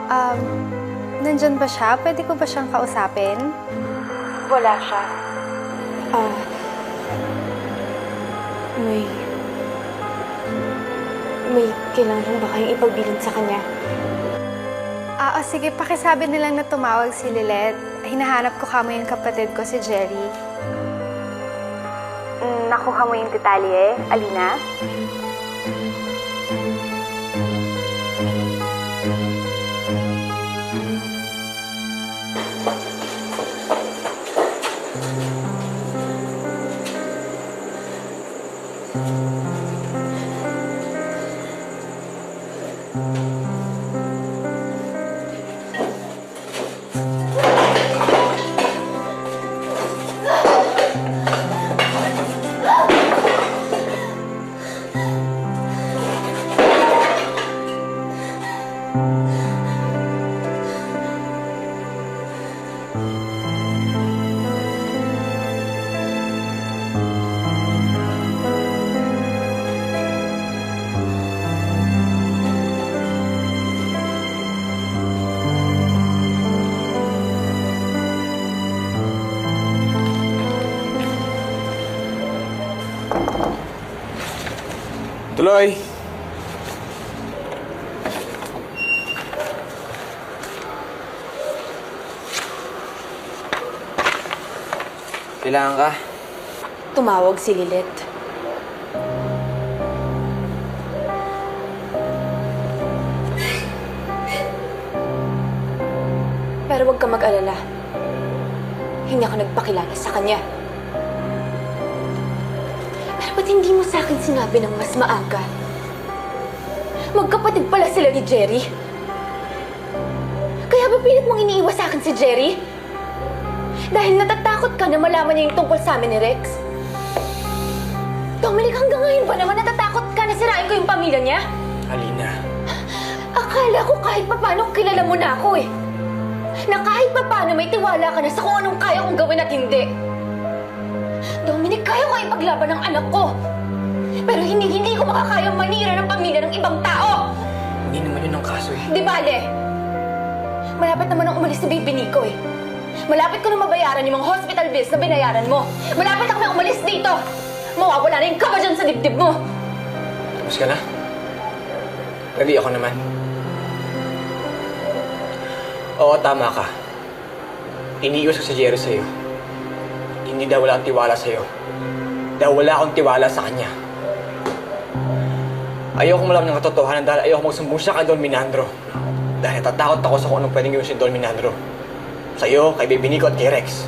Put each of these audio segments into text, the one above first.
Um, Nandyan ba siya? Pwede ko ba siyang kausapin? Wala siya. May kailangan ba kayong ipagbilin sa kanya? Sige, pakisabi nilang na tumawag si Lilet. Hinahanap ko kamo yung kapatid ko, si Jerry. Nakuha mo yung detalye, Alina? Tuloy! Kailangan ka? Tumawag si Lilet. Pero huwag ka mag-alala. Hindi ako nagpakilala sa kanya. Pero ba't hindi mo sa akin sinabi ng mas maaga? Magkapatid pala sila ni Jerry. Kaya ba pilit mong iniiwas sa akin si Jerry? Dahil natatakot ka na malaman niya yung tungkol sa amin ni Rex? Dominic, hanggang ngayon ba naman natatakot ka na sirain ko yung pamilya niya? Alina. Akala ko kahit papano kilala mo na ako eh. Na kahit papano may tiwala ka na sa kung anong kaya kong gawin at hindi. Dominic, kaya ko ipaglaban ng anak ko. Pero hindi ko makakayang manira ng pamilya ng ibang tao. Hindi naman yun ang kaso eh. Di bale. Malapit naman ang umalis si Baby Nico eh. Malapit ko na mabayaran yung mga hospital bills na binayaran mo. Malapit ako na umalis dito. Mawawala na yung kaba dyan sa dibdib mo. Tapos ka na? Ready ako naman. Oo, tama ka. Iniiwas ko si Jerry sa'yo. Hindi daw wala akong tiwala sa'yo. Dahil wala akong tiwala sa kanya. Ayoko malaman ng katotohanan dahil ayoko magsumbong siya kay Don Minandro. Dahil natatakot ako sa kung anong pwedeng gawin si Don Minandro. Sa'yo, kay Baby Nico at kay Rex.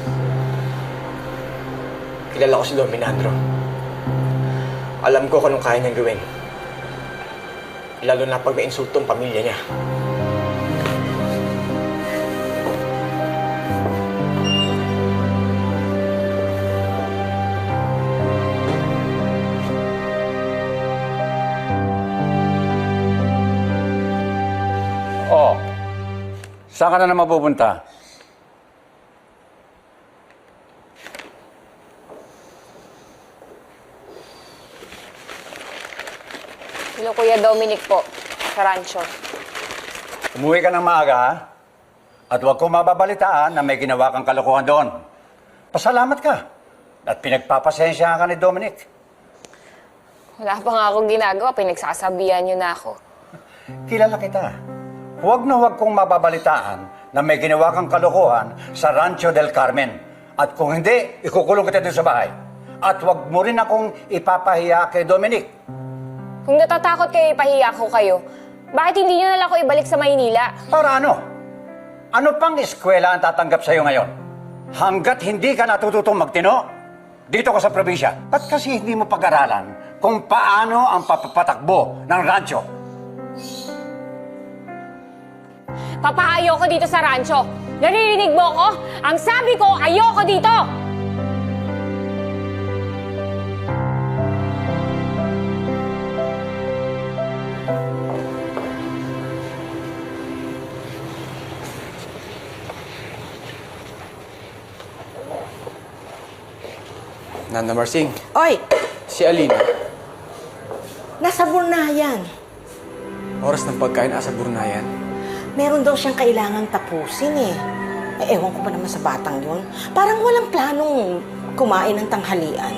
Kilala ko si Don Minandro. Alam ko kung anong kaya niyang gawin. Lalo na pag na-insulto ang pamilya niya. Oh, saan ka na mapupunta? Hello, Kuya Dominic po, sa rancho. Umuwi ka ng maaga, ha? At huwag kong mababalitaan na may ginawa kang kalokohan doon. Pasalamat ka. At pinagpapasensya ka ni Dominic. Wala pa nga akong ginagawa, pinagsasabihan niyo na ako. Kilala kita. Huwag na huwag kong mababalitaan na may ginawa kang kalokohan sa Rancho del Carmen. At kung hindi, ikukulong kita doon sa bahay. At huwag mo rin akong ipapahiya kay Dominic. Kung natatakot kayo ipahiya ko kayo, bakit hindi niyo na lang ako ibalik sa Maynila? Para ano? Ano pang eskwela ang tatanggap sa'yo ngayon? Hanggat hindi ka natututong magtino, dito ka sa probinsya. Ba't kasi hindi mo pag-aralan kung paano ang papatakbo ng rancho? Papa, ayoko dito sa rancho. Naririnig mo ko? Ang sabi ko, ayoko dito! Nana Marsing, Oy! si Alina. Nasa Burnayan. Oras ng pagkain asa Burnayan. meron daw siyang kailangang tapusin eh. Ewan ko pa naman sa batang yun. Parang walang planong kumain ng tanghalian.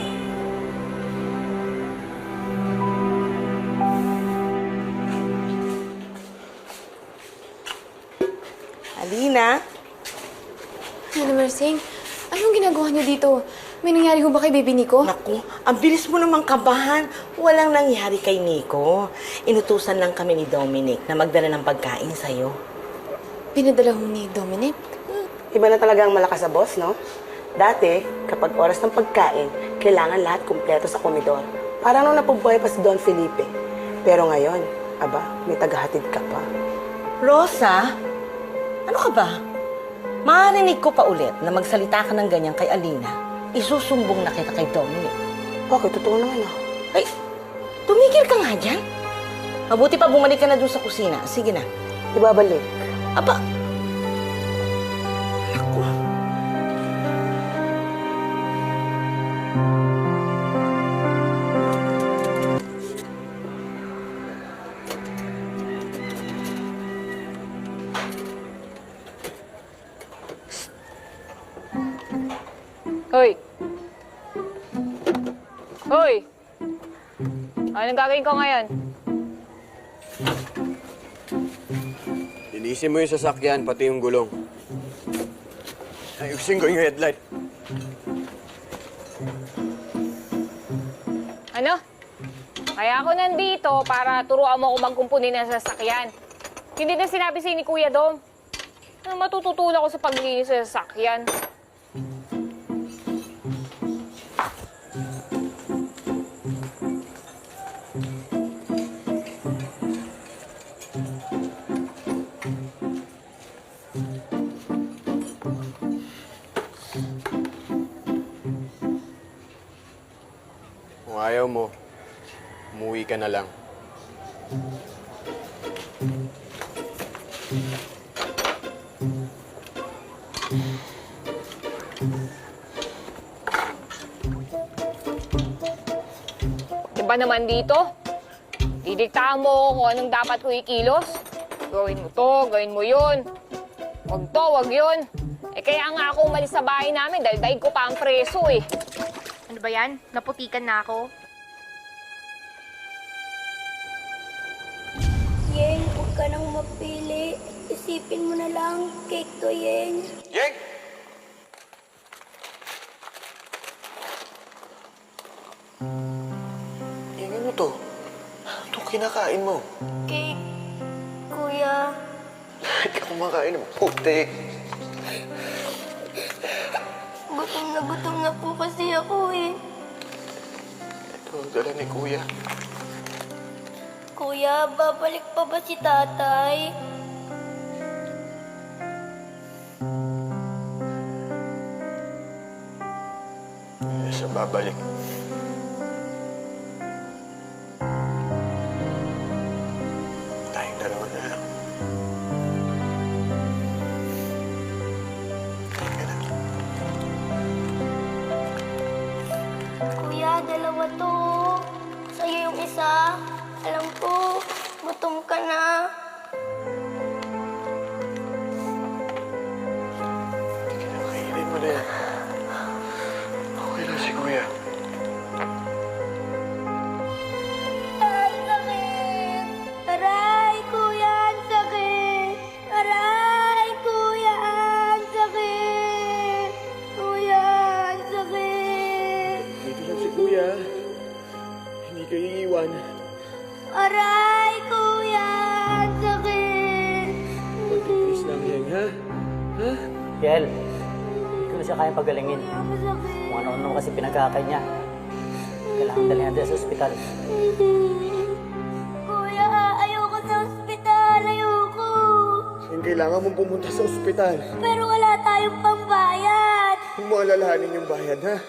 Alina? Ano, Marsing? Anong ginagawa niyo dito? May nangyari ho ba kay Baby Nico? Naku, ang bilis mo namang kabahan. Walang nangyari kay Nico. Inutusan lang kami ni Dominic na magdala ng pagkain sa'yo. Pinadala ho ni Dominic? Iba na talaga ang malakas sa boss, no? Dati, kapag oras ng pagkain, kailangan lahat kumpleto sa komedor. Parang nung napubuhay pa si Don Felipe. Pero ngayon, aba, may tagahatid ka pa. Rosa? Ano ka ba? Marinig ko pa ulit na magsalita ka ng ganyan kay Alina. Isusumbong na kita kay Dominic. Bakit? Totoo naman ah. Ay, tumigil ka nga dyan. Mabuti pa bumalik ka na dun sa kusina. Sige na. Ibabalik. Aba. Naku. Hoy! Hoy! Anong gagawin ko ngayon? Linisin mo yung sasakyan, pati yung gulong. Ayusin ko yung headlight. Ano? Kaya ako nandito para turuan mo ako magkumpuni ng sasakyan. Hindi na sinabi sa'yo ni Kuya Dom. Matututulak ako sa paglinis sa sasakyan. Kung ayaw mo, umuwi ka na lang. Diba naman dito? Didiktahan mo kung anong dapat ko ikilos. Gawin mo to, gawin mo yun. Wag to, wag yun. Kaya nga ako umalis sa bahay namin dahil daig ko pa ang preso eh. Ano ba yan? Naputikan na ako. Yeng, huwag ka nang mapili. Isipin mo na lang, cake to, Yeng. Yeng! Yeng, ano to? Ito kinakain mo. Cake, kuya. Bakit ka kumakain ng putik? Gutom na po kasi ako eh. Ito, dala ni Kuya. Kuya, babalik pa ba si tatay? Siya babalik. Tayong dalawa na lang. Teka na. Kuya, dalawa to. Sa'yo yung isa. Alam ko, gutom ka na. Kainin mo na yan. Okay lang si Kuya. Ay, sakit! Aray, kuya, ang sakit! Aray, kuya, ang sakit! Kuya, ang sakit! Dito lang si Kuya. Hindi ka iiwan. Aray, kuya, ang sakit! Please lang, Yeng, ha? Ha? Kiel, hindi ko na siya kayang pagalingin. Kuya, masakit! Kung ano-ano kasi pinagkakay niya. Kailangan dalhin natin sa ospital. Kuya, ayoko sa ospital, ayoko! Yeng, kailangan mong pumunta sa ospital. Pero wala tayong pambayad! Huwag mo alalahanin yung bayad, ha?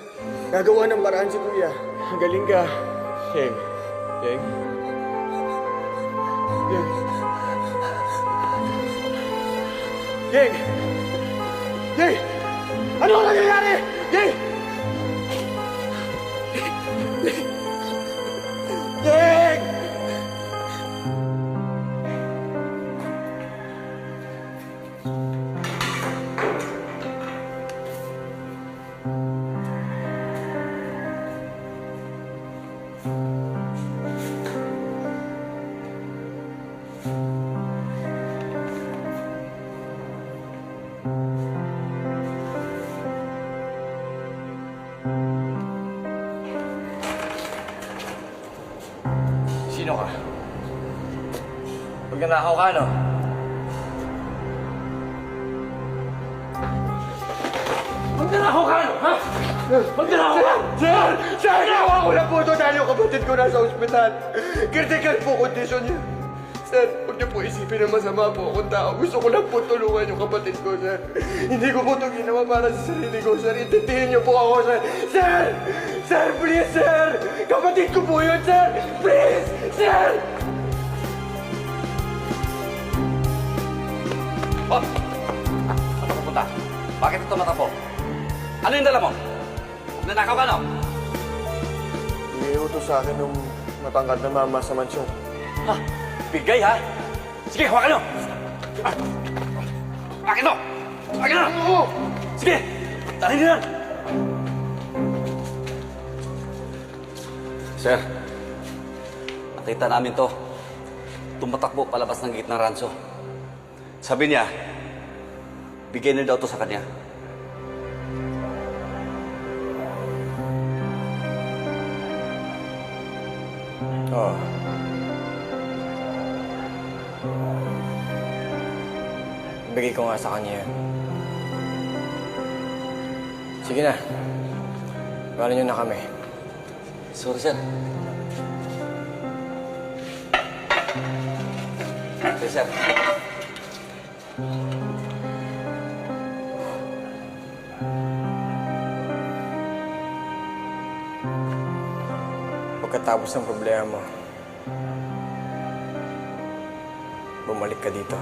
Gagawa ng paraan si Kuya. Galing ka. Yeng. Yeng. Yeng. Yeng! Yeng! Ano ang nangyayari? Yeng! Yeng! Sino ka? Magnanakaw ka, no? Magnanakaw ka, no? Ha? Magnanakaw ka! Sir! Sir! Ginawa ko na po ito dahil yung kapatid ko nasa ospital. Critical po kondisyon niya. Sir, huwag niyo po isipin na masama po akong tao. Gusto ko lang po tulungan yung kapatid ko, sir. Hindi ko po ito ginawa para sa sarili ko, sir. Intindihin niyo po ako, sir. Sir! Sir, please, sir! Kapatid ko po yun, sir! Please! Sir! Oh! Ano ka punta? Bakit ito matapo? Ano yung dala mo? Nanakaw ka, no? Iniutos sa akin nung matangkad na mama sa mansyon. Ha? Bigay, ha? Sige, hawakan mo! Akin mo! Akin mo! Oo! Sige! Tari na yan! Sir, nakita namin to. Tumatakbo palabas ng gate ng ranso. Sabi niya, bigyan niya daw to sa kanya. Oo. Bigay ko nga sa kanya yan. Sige na. Bala nyo na kami. Sorry, sir. Okay, sir. Pagkatapos ng problema mo, bumalik ka dito.